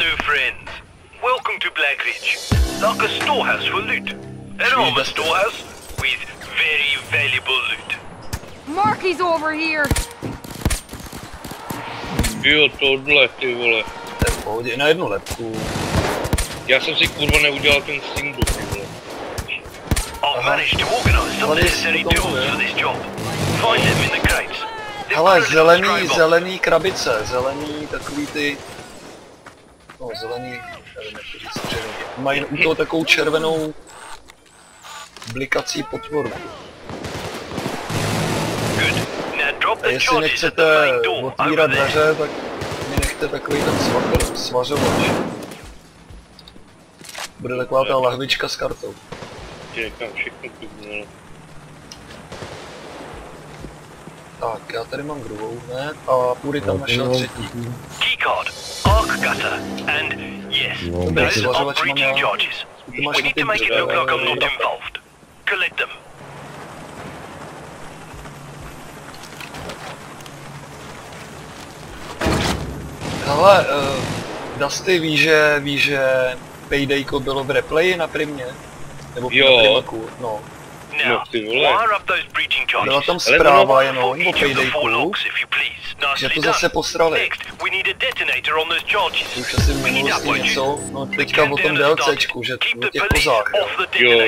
new friends. Welcome to Blackridge. Like a storehouse for loot. An armor storehouse with very valuable loot. Marky's over here. Jo, tohle, ty vole. To je v pohodě, na jednu lepku. Já jsem si kurva neudělal ten single, ty vole. I've managed to organize some necessary tools for this job. Find them in the crates. Hele, zelený krabice, zelený takový ty... No, zelený, nevím jak to říct, červený. Mají u toho takovou červenou blikací potvoru. A jestli nechcete otvírat dveře, tak mi nechte takový ten svařovač. Bude taková ta lahvička s kartou. Čekám všechno tu mělo. Tak, já tady mám druhou hned a půdy tam našel třetí. Keycard, arc cutter, and yes, those are breaching charges. We need to make it look like I'm not involved. Collect them. Hele, Dusty ví, že Paydayko bylo v replayi na Primě? Nebo na Primaku, no. No ty vole. Byla tam zpráva jenom o Paydayku, že to zase posrali. Už asi v minulosti něco, no teďka o tom DLCčku, že o těch kozách, Jo.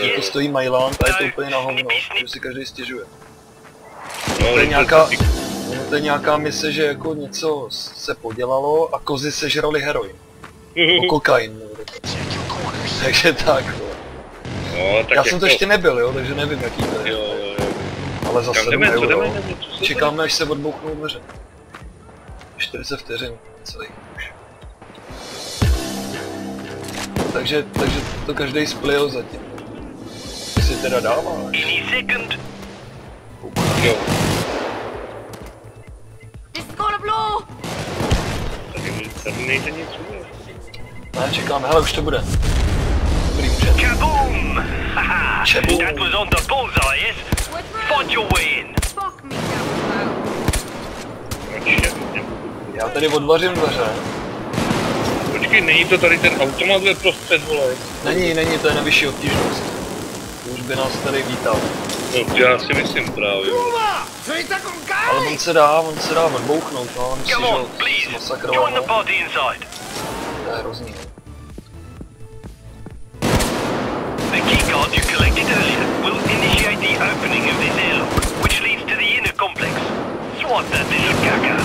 že to stojí Mailand a je to úplně na hovno, že si každý stěžuje. No, To je nějaká mise, že jako něco se podělalo a kozy sežrali heroin. O kokain. Takže tak, vole. No, tak já jsem to ještě nebyl, jo, takže nevím jaký to je. Jo. Ale za 7 euro. Co Čekáme, až se odbouchnou dveře. 40 vteřin, celý už. Takže to každý splil zatím. Ty si teda dáváš. Jo. Tady nejde nic udělat. Ne, čekáme, hele, už to bude. Dobrý, můžeme. Kaboom! Haha! Kaboom. That was on the bullseye, yes? Find your way in. Fuck me, that Já tady odvařím dveře. Počkej, není to tady ten automat ve prostřed, vole? Není, to je na vyšší obtížnost. Už by nás tady vítal. No, já si myslím právě. Ale on se dá odbouchnout, no, on si, že zmasakroval, no. To je hrozný. The keycard you collected earlier will initiate the opening of this airlock, which leads to the inner complex. Swat that little caca.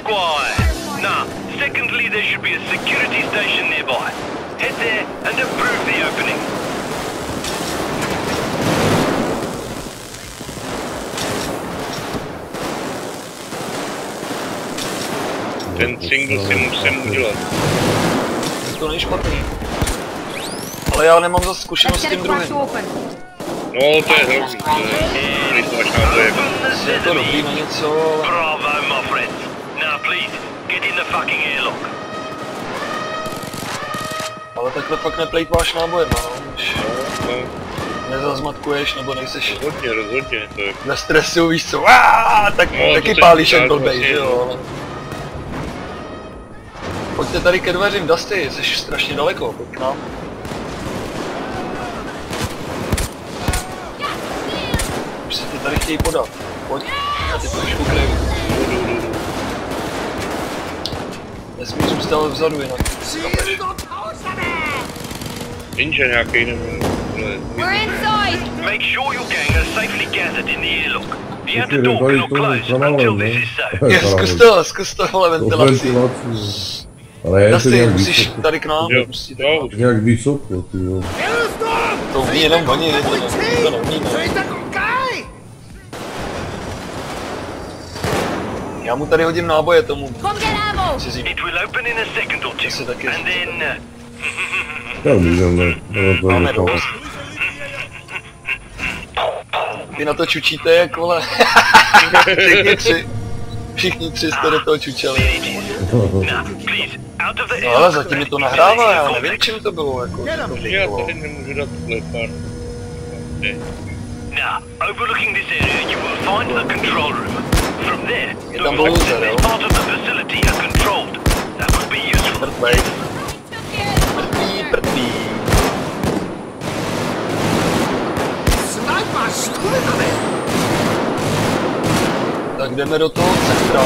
Quiet. Nah, secondly there should be a security station nearby. Head there and approve the opening. Ten single si musím udělat. To není špatný. Ale já nemám zase zkušenost s tím druhým. No, to je hrozný, to je... Když to máš náboje. Je to dobrý na něco, ale... Bravo, my friends. Now please, get in the fucking airlock. Ale takhle fakt neplejtváš nábojem, no. No. Nezazmatkuješ, nebo nejseš... Rozhodně, to je... Ve stresu, víš co, tak no, taky pálíš jak blbej, že jo, ale... Pojďte tady ke dveřím, Dusty, jsi strašně daleko, pojď k nám. Už se ti tady chtějí podat, pojď, já tě trošku kryju. Nesmíš zůstat vzadu jinak. Ninja nějaký nevím. We're inside! Make sure your gang are safely gathered in the airlock. The outer door cannot close until this is safe. Zkus to, vole, ventilaci. Ale je to Dusty, nějak musíš vysoko. tady k nám, musíte k nám. Nějak vysoko, ty jo. To umí jenom oni, to neumí, ne. Já mu tady hodím náboje tomu cizímu. It will open in a second or two, and then... Já můžeme, Máme dost. Vy na to čučíte jak, vole. Všichni tři jste do toho čučeli. No ale zatím mi to nahrává, já nevím čím to bylo, jako. Já tady nemůžu dát klepar. Now, overlooking this area, you will find the control room. From there, Je to tam access bouzer, jo? this part of the facility are controlled. That would be useful. Mrtvej. Mrtvý. Tak jdeme do toho centra.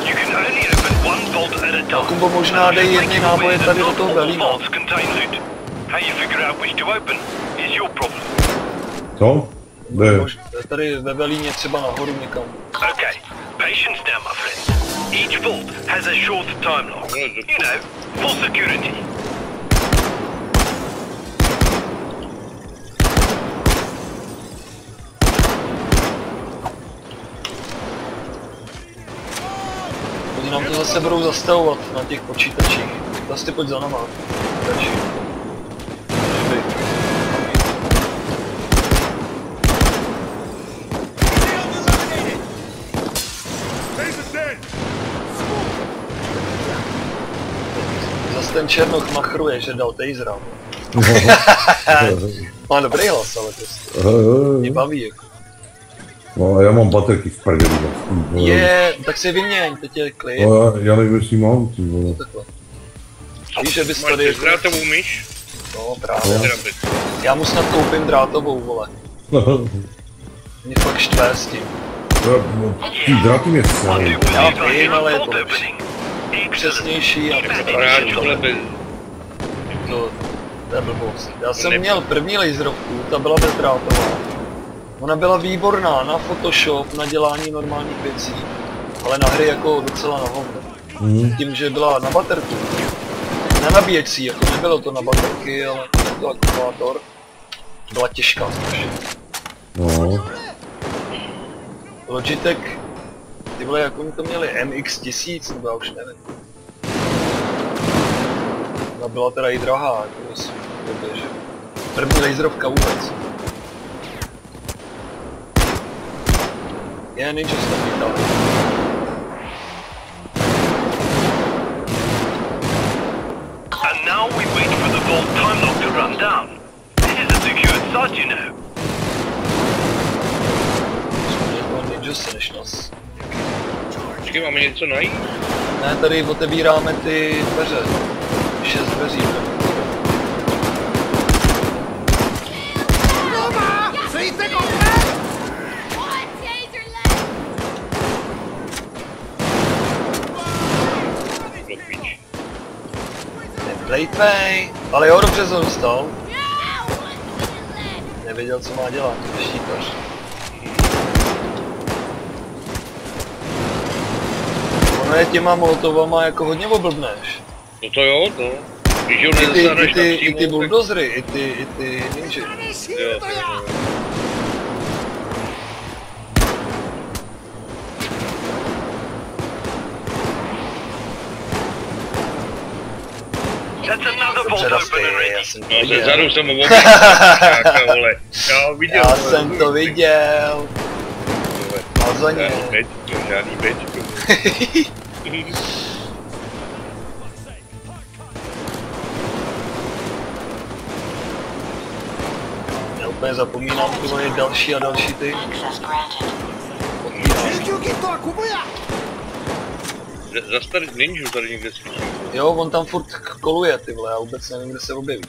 You can only open one vault at a time. Kumbo, možná dej jedny náboje tady do toho velína. Vaults contain loot. How you figure out which to open is your problem. Co? Kde? Tady ve velíně třeba nahoru někam. Okay, patience now, my friend. Each vault has a short time lock. You know, for security. Oni nám to zase budou zastavovat na těch počítačích. Zase pojď za náma. Počítači. Zase ten Černoch machruje, že dal tasera. Má dobrý hlas, ale prostě. Mě baví jako. No a já mám baterky v prdeli. Tak si vyměň, teď je klid. No, já nevím, jestli mám, ty vole. Takhle. Víš, že bys Máš tady jako... drátovou myš? No právě. Já mu snad koupím drátovou, vole. Mě fakt štve s tím. Ty dráty mě sami. Já vím, ale je to přesnější a to je blbost. Já jsem měl první laserovku, ta byla bezdrátová. Ona byla výborná na Photoshop, na dělání normálních věcí, ale na hry jako docela na hovno. Tím, že byla na baterku. Na nabíjecí, jako nebylo to na baterky, ale to akumulátor. Byla těžká strašně. No. Logitech, ty vole, jak oni to měli, MX-1000, nebo já už nevím. Ona byla teda i drahá, jako době, že první laserovka vůbec. Je, Ninja se tam vítal. And now we wait for the vault time lock to run down. This is a secured site, you know. Ninja se než nás. Počkej, máme něco najít? Ne, tady otevíráme ty dveře. 6 dveří. Plejtvej, ale jo, dobře se dostal. Nevěděl, co má dělat, štítař. Ono je těma molotovama jako hodně oblbneš. No to jo, to. Když ho nezastaneš I ty bulldozery, i ty ninja. Jo. That's another vault open and ready. No, zezadu jsem ho objel, vole. Já jsem to viděl. Mazaně. Žádný bečko. Já úplně zapomínám, to je další a další ty. Zas tady ninju tady někde si. Jo, on tam furt koluje, ty vole, já vůbec nevím, kde se objeví.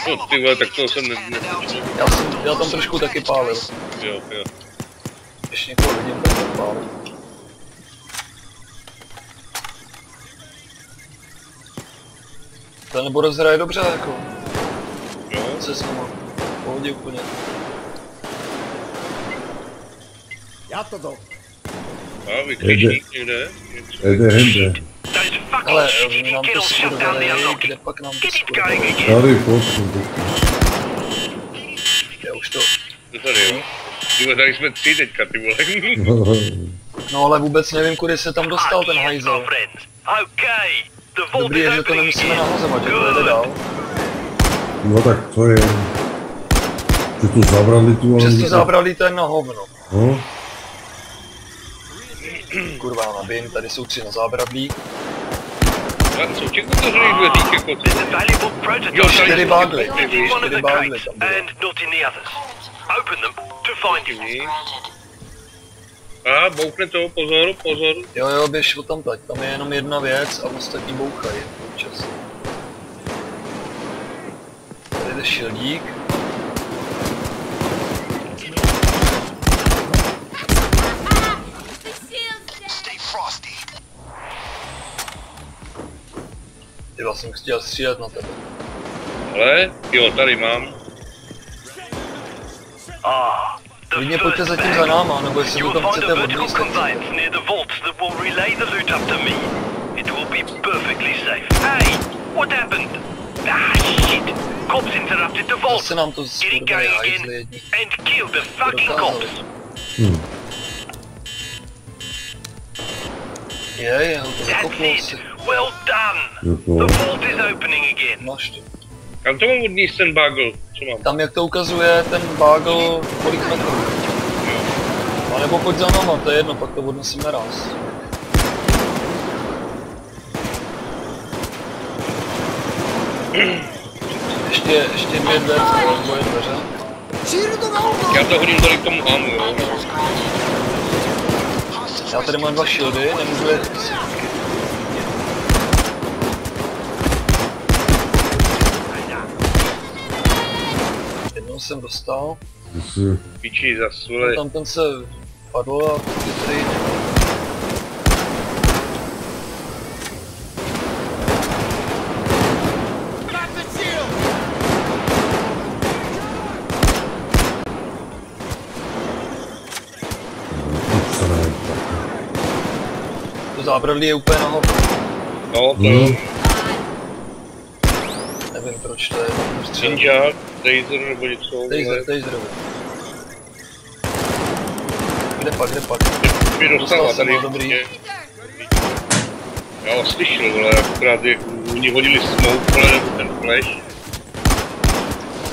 No ty vole, tak toho jsem Já tam trošku taky pálil. Jo. Když někoho vidím, tak tam pálil. Ten nebo rozhraje dobře, jako. Jo. Se s nima. Pohodě úplně. A vykřičník někde? Jde. Those fucking Ale shitty nám to kills shut down the skurvili, unlock. kde pak nám to Get it going skurvili. again. Tady poslu. Já už to... To tady jo. Ty vole, tady jsme 3 teďka, ty vole. No ale vůbec nevím, kudy se tam dostal ten hajzel. Okay, the vault Dobrý is je, že to opening nemusíme again. nahazovat, že to jde dál. No tak to je... Že tu zabrali tu... Přesto zabrali ten na hovno. No. Kurva, já nabijím, tady jsou 3 na zábradlí. Jsou těch otevřených dveřích jako There's a valuable prototype Jo, 4 bagly. located in one of 4 the bagly crates tam bylo. and not in the others. Open them to find you. A bouchne to, pozor, pozor. Jo, běž o tam teď, tam je jenom jedna věc a ostatní bouchají občas. Tady jde šildík. Ty jsem chtěl střílet na tebe. Ale, jo, tady mám. The Klidně pojďte first zatím bag. za náma, nebo jestli You vy will tam find chcete a vertical odníst, tak conveyance near the vaults that will relay the loot up to me. It will be perfectly safe. Hey, what happened? Ah, shit! Cops interrupted the vault. zase nám to Get it skurvený going hajzli again jedni. and kill the fucking Dokázali. cops. Je, to That's zakoplo it. si. Well done. Děkuju. The vault is opening again. Máš to. Kam to mám odníst ten bagel? Co mám? Tam jak to ukazuje ten bagel, kolik metrů. A nebo pojď za náma, to je jedno, pak to odneseme raz. Ještě 2 dveře, dvoje dveře. Já to hodím tady k tomu amu, jo. Já tady mám 2 shieldy, nemůžu je... Jednou jsem dostal, Pičí zas, vole. tam ten se padl a ty tady... To zábradlí je úplně nahoru. No, to jo. Nevím proč to je. Ninja, taser nebo něco. vole. Taser. Kde pak? Mě dostala Dostal jsem tady. ho, dobrý. Já ho slyšel, vole, akorát jak oni hodili smoke, vole, nebo ten flash.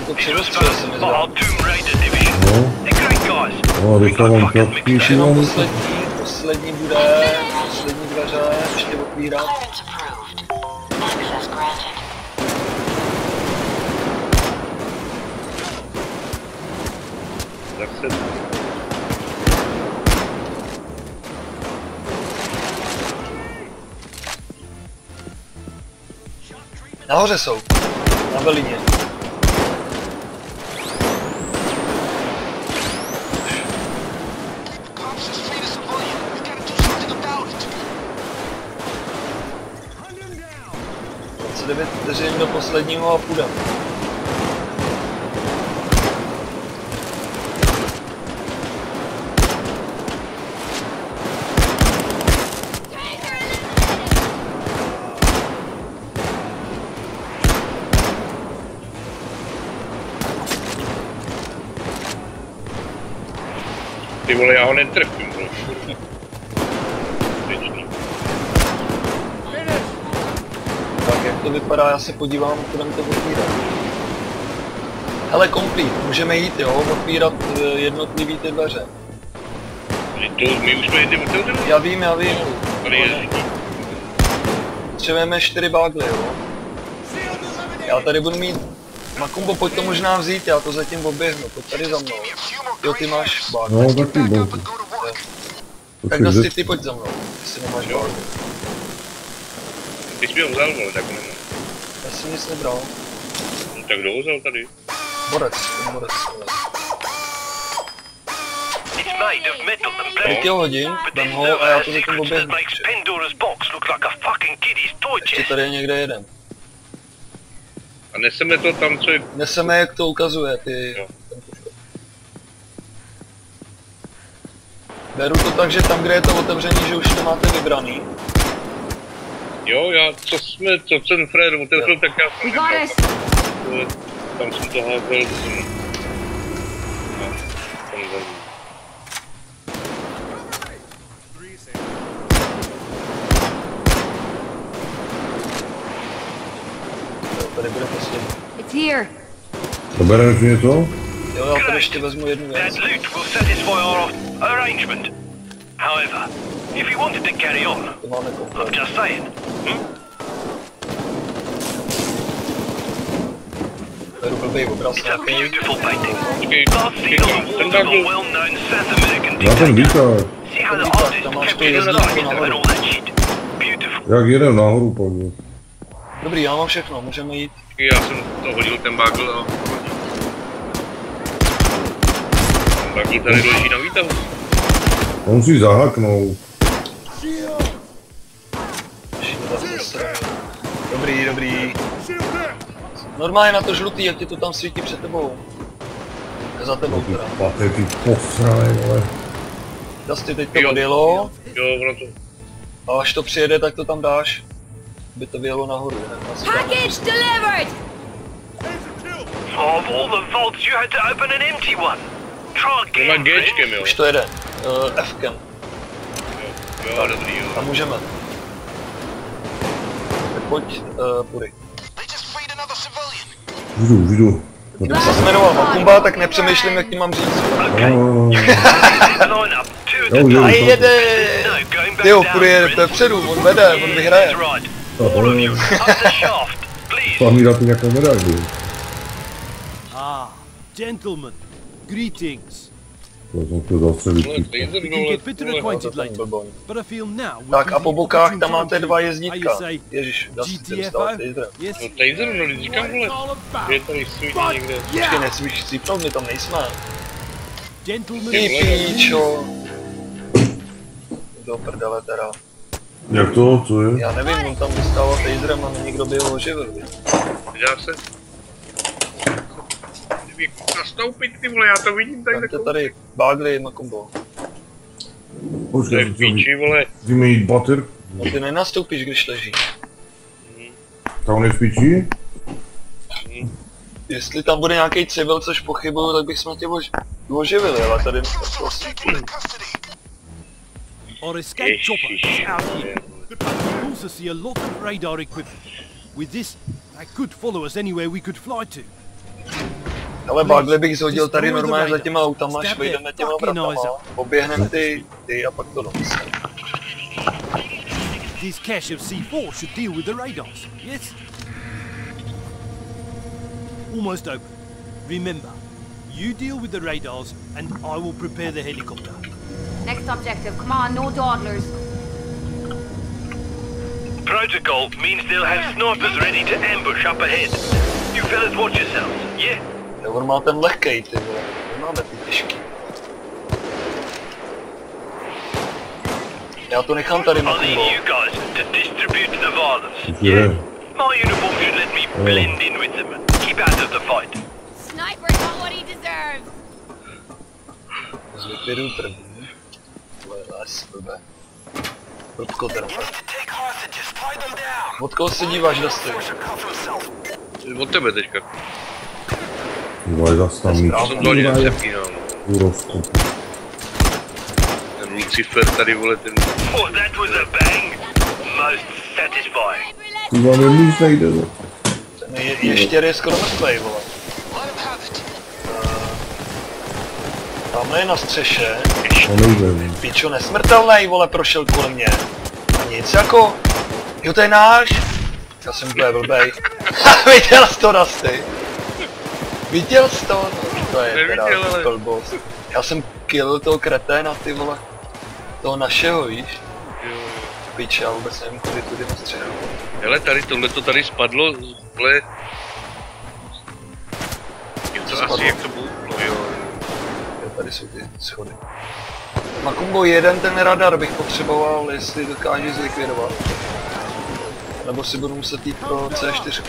To This was přerostřel se mi for zdá. our Tomb Raider division. No, They're great guys. no, We rychle got mám fucking kratší mixed Jenom šílený. poslední dveře, ještě otvírám. Zase. Nahoře jsou, na Belině. Co 9 vteřin do posledního a půjdem. Ty vole, já ho netrefím, vole. Věčný. Tak jak to vypadá, já se podívám, budeme to otvírat. Hele, complete, můžeme jít, jo, otvírat jednotlivý ty dveře. My už jsme ty otevřeli? Já vím. Tady je. Potřebujeme 4 bagly, jo. Já tady budu mít... Makumbo, pojď to možná vzít, já to zatím oběhnu, pojď tady za mnou. Jo, ty máš bagly. No, taky boky. Tak Dusty, ty pojď za mnou, jestli nemáš bagly. Ty jsi mi ho vzal, vole, tak nemám. Já jsem nic nebral. No, tak kdo ho vzal tady? Borec. It's made of metal and Tady plastic. tě ho hodím, But dám there's ho no a já to zatím secrets that oběhnu. makes Pandora's box look like a fucking kiddy's toy Ještě chest. tady je někde jeden. A neseme to tam, co je... Neseme, jak to ukazuje, ty... Jo. Beru to tak, že tam, kde je to otevření, že už to máte vybraný. Jo, co ten Fred otevřel, tak já jsem We got neměl. us. Tam jsem to házel, no, tam zazí. Jo, tady bude poslední. It's here. Dobereme si něco? Jo, já tady ještě vezmu jednu věc. That loot will satisfy our arrangement. However, If you wanted to carry on, To máme I'm komplet. just saying. Beru blbej obraz It's a nějaký. beautiful painting. Počkej, Last seen on the walls of a well-known South American Já ten dictator. výtah. See how the Ten výtah, artist tam máš to captured the jezdítko light nahoru. and all that shit. Beautiful. Jak jedem nahoru, pojď. Dobrý, já mám všechno, můžeme jít. já jsem to hodil ten bagl a... Ten bagl tady leží na výtahu. On musí zahaknout. Dobrý, dobrý. Normálně na to žlutý, jak ti to tam svítí před tebou. Za tebou Ty teda. patety posrané, vole. Dusty, teď to odjelo. Jo, ono to... A až to přijede, tak to tam dáš. Aby to vyjelo nahoru. Package delivered! Of all the vaults, you had to open an empty one. Try Má again, Gčkem, friend. jo. Už to jede. F-kem. Jo, dobrý, jo. A můžeme. Tak pojď, půjde. Jdu. Kdyby se jmenoval Makumba, tak nepřemýšlím, jak ti mám říct. Okay. No, Line up, two at the jo, time. A jede! No, going back Tyjo, down, půjde friend. vepředu, on vede, on vyhraje. That's right. All of you, up the shaft, please. to mi dá ty nějakou medaili. Ah, gentlemen, greetings. To jsem chtěl zastřelit. Vole, taser We can dole, get better vole. acquainted ten later, blboň. but I feel now would Tak be a the po bokách tam opportune máte time dva to, jezdítka. how you say, Ježiš, dá se tím GTFO? stávat taserem. Yes? No taser, no říkám, vole. Je tady svítí někde. Počkej, nesmíš chcípnout, my tam nejsme. Gentlemen, Ty píčo. Do prdele teda. Jak to? Co je? Já nevím, on tam vystával taserem a někdo by ho oživil. Dá se? Kdyby nastoupit, ty vole, já to vidím tak Tak to jako... tady Bagli Makumbo. To Počkej, je v píči, vole. chceme jít bater? No ty nenastoupíš, když leží. Tam je v piči? Jestli tam bude nějaký civil, což pochybuju, tak bych jsme tě oživili, ale tady prostě... our escape chopper is out here. We also see a lot of radar equipment. With this, they could follow us anywhere we could fly to. Ale Bagli bych zhodil tady normálně za těma autama, až vejdeme těma vratama, poběhneme ty a pak to doneseme. This cache of C4 should deal with the radars, yes? Almost open. Remember, you deal with the radars and I will prepare the helicopter. Next objective, come on, no dawdlers. Protocol means they'll have snipers ready to ambush up ahead. You fellas watch yourselves, yeah? Jo, on má ten lehkej, ty vole, my máme ty těžký. Já to nechám tady na I'll need Kumbo. you guys to distribute the violence. Je. My uniform should let me blend in with them. Keep out of the fight. Sniper got what he deserves. Zlikviduju první. Tohle je les, blbé. Prudko teda. Od koho se díváš, Dusty? Od tebe teďka. Vole, zas tam mít. Já jsem to ani nezapínal. Úrovku. Ten Lucifer tady, vole, ten... Oh, that was a bang. Most satisfying. Ty vám je míst nejde, no. Ten ještěr je skoro mrtvej, vole. Tamhle je na střeše. To nejde, no. Pičo, nesmrtelnej, vole, prošel kolem mě. A nic jako... Jo, to je náš. Já jsem úplně blbej. Viděl jsi to, Dusty? Viděl jsi to? No, to je teda Neviděl, ale- blbost. Já jsem kill toho kreténa, ty vole. Toho našeho, víš? Piče, já vůbec nevím, kudy tudy na střechu. Hele, tady tohleto tady spadlo, vole... Je to Spadlo. asi jak to bouchlo, jo. Jo, tady jsou ty schody. Makumbo 1, ten radar bych potřeboval, jestli dokáže zlikvidovat. Nebo si budu muset jít pro C4.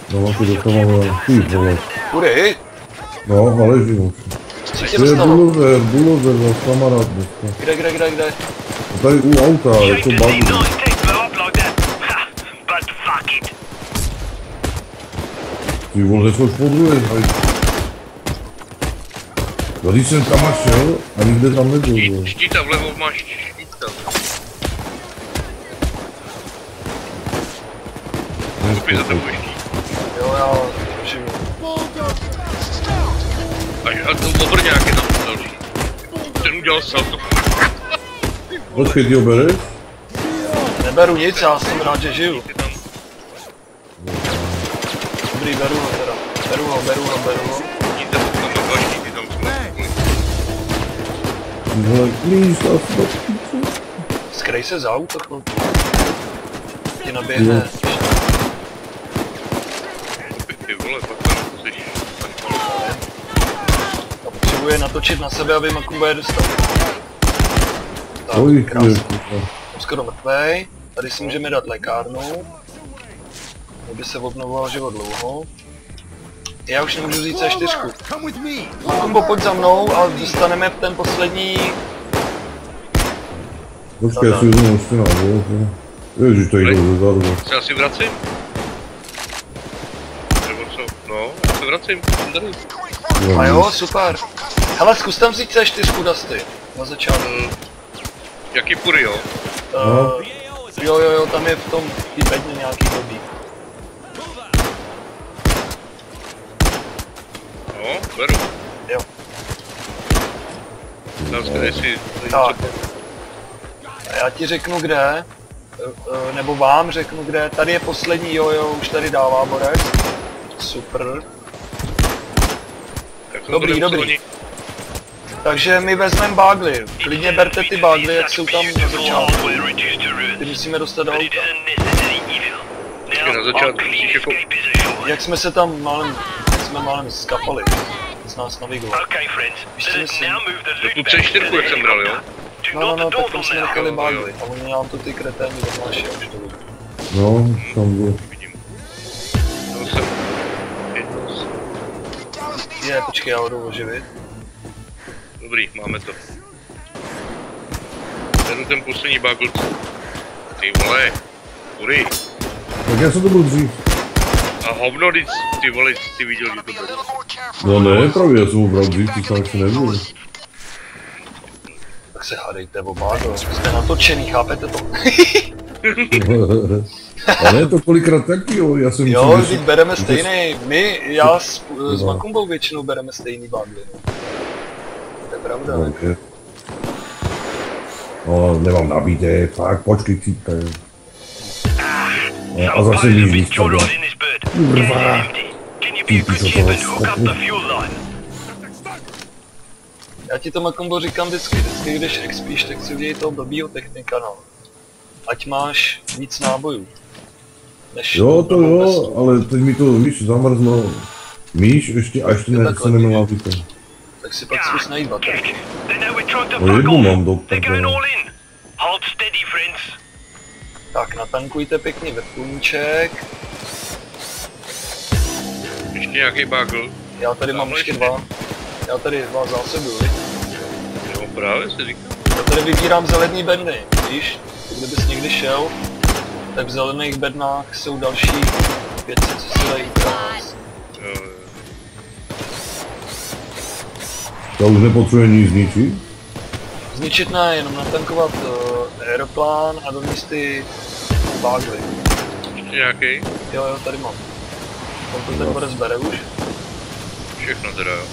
No, ty dostávám ty, vole. Kudy? No, ale žiju. Co tě To je dostalo? bulozer, váš kamarád dneska. Kde? A tady u auta, je Shame to to see buggy. nice tech blow up like that. Ha, but fuck it. Ty vole, jsou po druhé, hej. Když jsem tam šel a nikde tam nebyl, vole. Štíta vlevo máš štíta. Koupí za tebou štít. Jo, já žiju. A to obrňák je tam další. Ten udělal salto. Počkej, ty ho bereš? Neberu nic, já jsem rád, že žiju. Ty tam... Dobrý, beru ho teda. Beru ho. Jděte tam do bažní, ty tam jsme. Vole, klíč, Skrej se za auto chvilku. Ti naběhne. Ty vole, pak tam musíš... A potřebuje natočit na sebe, aby Maku bude dostat. Tak, Oj, krásně. je. Jsem skoro mrtvej. Tady si můžeme dát lékárnu. Aby se obnovoval život dlouho. Já už nemůžu říct C4. Come with me. Makumbo, pojď za mnou a dostaneme ten poslední... Počkej, já si vezmu ještě na Ježiš, to jde dozadu. Se asi vracím? Nebo co? No, já se vracím, jsem tady. A jo, super. Hele, zkus tam vzít C4, Dusty. Na začátku. Jaký pury, jo? Jo, tam je v tom tý bedně nějaký blbý. No, beru. Jo. Tam skvělej si... Tak. A já ti řeknu kde, nebo vám řeknu kde, tady je poslední, jo, už tady dává borec. Super. Dobrý. Takže my vezmeme bágly, klidně berte ty bágly, jak jsou tam na začátku. Ty musíme dostat do auta. Počkej, na začátku musíš jako... Jak jsme se tam málem skapali, z nás navigovali. Tu C4, jak jsem bral, jo? No, tak tam jsme nechali bágly, a oni nám to ty kretény odnáší, už to vidím. No, tam bylo. Vidím. To jsem... Počkej, já ho jdu oživit. Dobrý, máme to. Beru ten poslední bagl. Ty vole, kury. Tak já jsem to byl dřív. A hovno, ty vole, ty viděl, že to bylo. No ne, právě já jsem ho bral dřív, ty tam ještě nebyl. Tak se hádejte o bágl, jsme natočený, chápete to? A ne, to kolikrát taky, jo, já jsem Jo, myslím, vždyť bereme stejný, já s Makumbou většinou bereme stejný bágly. To je pravda. Okay. No, nemám nabídek, fakt, počkej, cípte. No, a zase mi víc tam. Kurva. Ty se toho schopný. Já ti to, Makumbo, říkám vždycky, když expíš, tak si udělej toho blbýho technika, no. Ať máš víc nábojů. Jo, to jo, ale teď mi to, víš, zamrzlo. Míš ještě, a ještě ne, se nemá víte. Tak si pak zkus najít baterky. No jednu mám do prdele. Tak, natankujte pěkně vrtulníček. Ještě nějaký bagl. Já tady mám ještě dva. Já tady dva zásoby, viď? Jo, právě si říkám. Já tady vybírám zelený bedny, víš? Kdybys někdy šel, tak v zelených bednách jsou další věci, co se dají ukázat. To už nepotřebuje nic zničit? Zničit ne, jenom natankovat aeroplán a dovnitř ty bágly. Ještě nějaký? Jo, tady mám. On to ten borec bere už. Všechno teda, jo.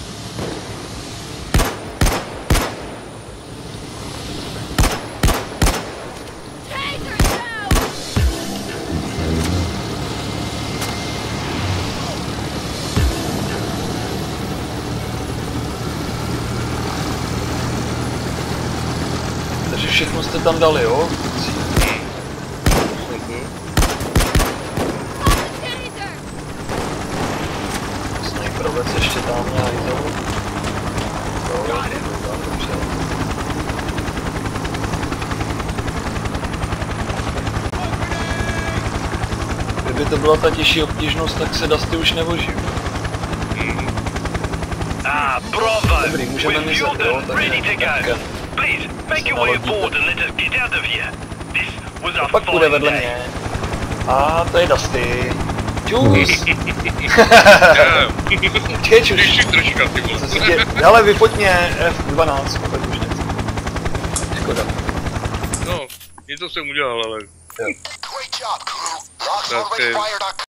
Takže všechno jste tam dali, jo? Snajperovec ještě tam najdou. Kdyby to byla ta těžší obtížnost, tak se Dusty už nevoží. Dobrý, můžeme mizet, jo? Takže Please, make your way aboard and let us get out of here. This was a pak bude fine vedle day. mě. A to je Dusty. Čus! Čekej, čus. Ještě troška, ty vole. Ale vypojď mě F12, pokud už nechci. Škoda. No, něco jsem udělal, ale... Jo. Tak,